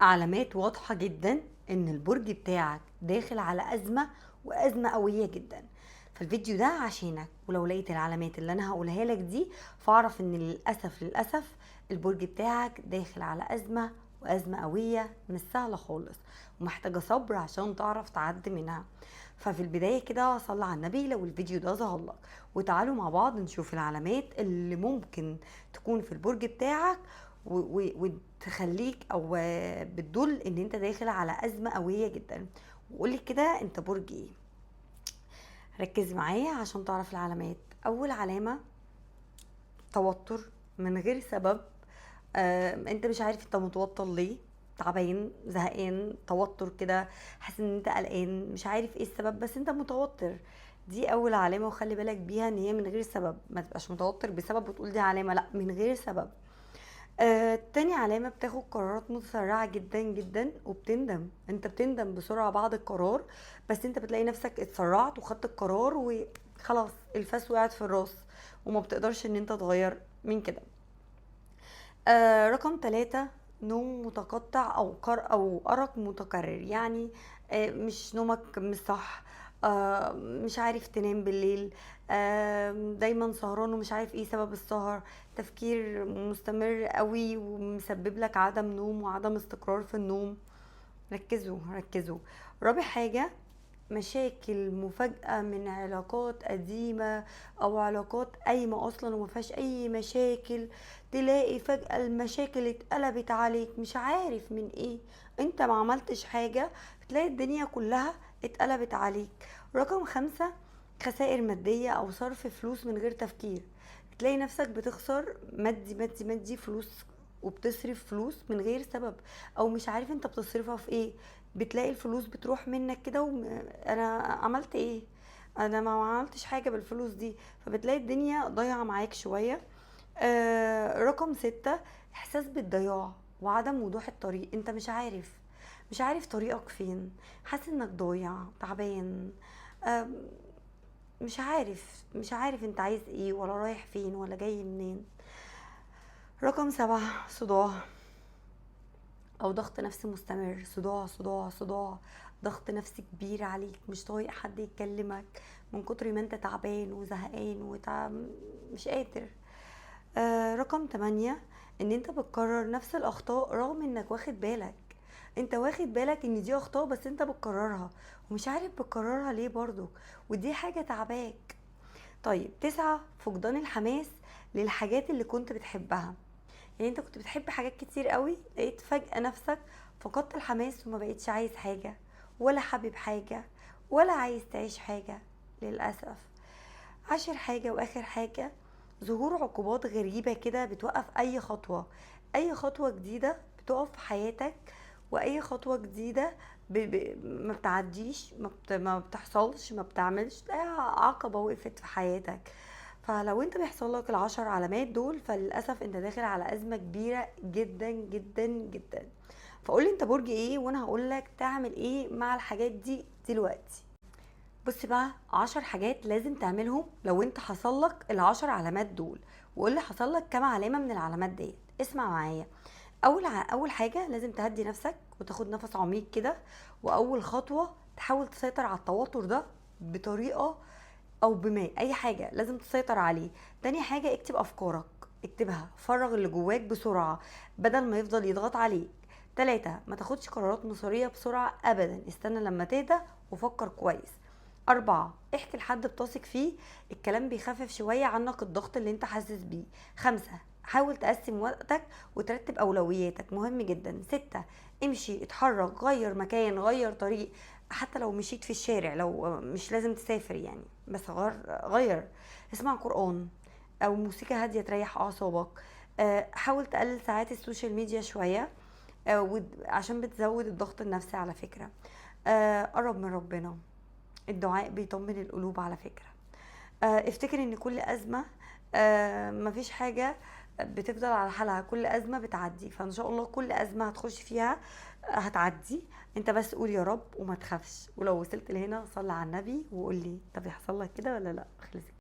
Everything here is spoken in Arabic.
علامات واضحة جدا ان البرج بتاعك داخل على ازمة وازمة قوية جدا. فالفيديو ده عشانك، ولو لقيت العلامات اللي انا هقولها لك دي فاعرف ان للأسف البرج بتاعك داخل على ازمة، وازمة قوية مش سهلة خالص، ومحتاجة صبر عشان تعرف تعدي منها. ففي البداية كده صلى على النبي لو الفيديو ده ظهر لك، وتعالوا مع بعض نشوف العلامات اللي ممكن تكون في البرج بتاعك وتخليك او بتدل ان انت داخل على ازمه قويه جدا. وقولي كده انت برج ايه. ركز معايا عشان تعرف العلامات. اول علامه توتر من غير سبب. انت مش عارف انت متوتر ليه، تعبان زهقان توتر كده، حاسس ان انت قلقان مش عارف ايه السبب بس انت متوتر. دي اول علامه، وخلي بالك بيها ان هي من غير سبب، ما تبقاش متوتر بسبب وتقول دي علامه، لا من غير سبب. تاني علامة بتاخد قرارات متسرعة جدا جدا وبتندم، انت بتندم بسرعة بعد القرار، بس انت بتلاقي نفسك اتسرعت وخدت القرار وخلاص الفاس وقعت في الراس، وما بتقدرش ان انت تغير من كده. رقم 3، نوم متقطع او ارق متكرر، يعني مش نومك مش صح، مش عارف تنام بالليل، دايما سهران ومش عارف ايه سبب السهر، تفكير مستمر قوي ومسبب لك عدم نوم وعدم استقرار في النوم. ركزوا ركزوا. رابع حاجة، مشاكل مفاجأة من علاقات قديمة أو علاقات قايمة أصلا وما فيهاش أي مشاكل، تلاقي فجأة المشاكل اتقلبت عليك مش عارف من ايه، انت ما عملتش حاجة، تلاقي الدنيا كلها اتقلبت عليك. رقم 5، خسائر مادية أو صرف فلوس من غير تفكير، تلاقي نفسك بتخسر مادي مادي مادي فلوس، وبتصرف فلوس من غير سبب، او مش عارف انت بتصرفها في ايه. بتلاقي الفلوس بتروح منك كده انا عملت ايه، انا ما عملتش حاجة بالفلوس دي، فبتلاقي الدنيا ضايعة معاك شوية. رقم 6، احساس بالضياع وعدم وضوح الطريق، انت مش عارف طريقك فين، حاسس انك ضايع تعبان، آه مش عارف انت عايز ايه ولا رايح فين ولا جاي منين. رقم 7، صداع او ضغط نفسي مستمر، صداع صداع صداع، ضغط نفسي كبير عليك، مش طايق حد يكلمك من كتر ما انت تعبان وزهقان مش قادر. رقم 8، ان انت بتكرر نفس الاخطاء رغم انك واخد بالك، انت واخد بالك ان دي اخطاء بس انت بتكررها ومش عارف بتكررها ليه برضو، ودي حاجة تعباك. طيب 9، فقدان الحماس للحاجات اللي كنت بتحبها، يعني انت كنت بتحب حاجات كتير قوي، لقيت فجأة نفسك فقدت الحماس وما بقيتش عايز حاجة ولا حابب حاجة ولا عايز تعيش حاجة للأسف. 10 حاجة وآخر حاجة، ظهور عقوبات غريبة كده بتوقف أي خطوة جديدة بتقف في حياتك، وأي خطوة جديدة ما بتعديش، ما بتحصلش، ما بتعملش، تلاقي عقبة وقفت في حياتك. فلو انت بيحصل لك ال10 علامات دول فللأسف انت داخل على أزمة كبيرة جدا جدا جدا. فقولي انت برج ايه وانا هقولك تعمل ايه مع الحاجات دي دلوقتي. بص بقى، 10 حاجات لازم تعملهم لو انت حصل لك ال10 علامات دول، وقولي حصل لك كام علامة من العلامات ديت. اسمع معايا. اول حاجة لازم تهدي نفسك وتاخد نفس عميق كده، واول خطوة تحاول تسيطر على التوتر ده بطريقة او بما اي حاجة لازم تسيطر عليه. تاني حاجة، اكتب افكارك، اكتبها، فرغ اللي جواك بسرعة بدل ما يفضل يضغط عليك. 3، ما تاخدش قرارات مصيرية بسرعة ابدا، استنى لما تهدى وفكر كويس. 4، احكي لحد بتثق فيه، الكلام بيخفف شوية عنك الضغط اللي انت حاسس بيه. 5، حاول تقسم وقتك وترتب اولوياتك، مهم جدا. 6، امشي اتحرك، غير مكان، غير طريق، حتى لو مشيت في الشارع، لو مش لازم تسافر يعني، بس غير. اسمع قرآن او موسيقى هادية تريح اعصابك. حاول تقلل ساعات السوشيال ميديا شوية، عشان بتزود الضغط النفسي على فكرة. قرب من ربنا، الدعاء بيطمن القلوب على فكرة. افتكر ان كل ازمة، مفيش حاجة بتفضل على حالها، كل ازمة بتعدي، فان شاء الله كل ازمة هتخش فيها هتعدي. انت بس قول يا رب وما تخافش، ولو وصلت لهنا صلي على النبي وقول لي طب يحصل لك كده ولا لا. خلص.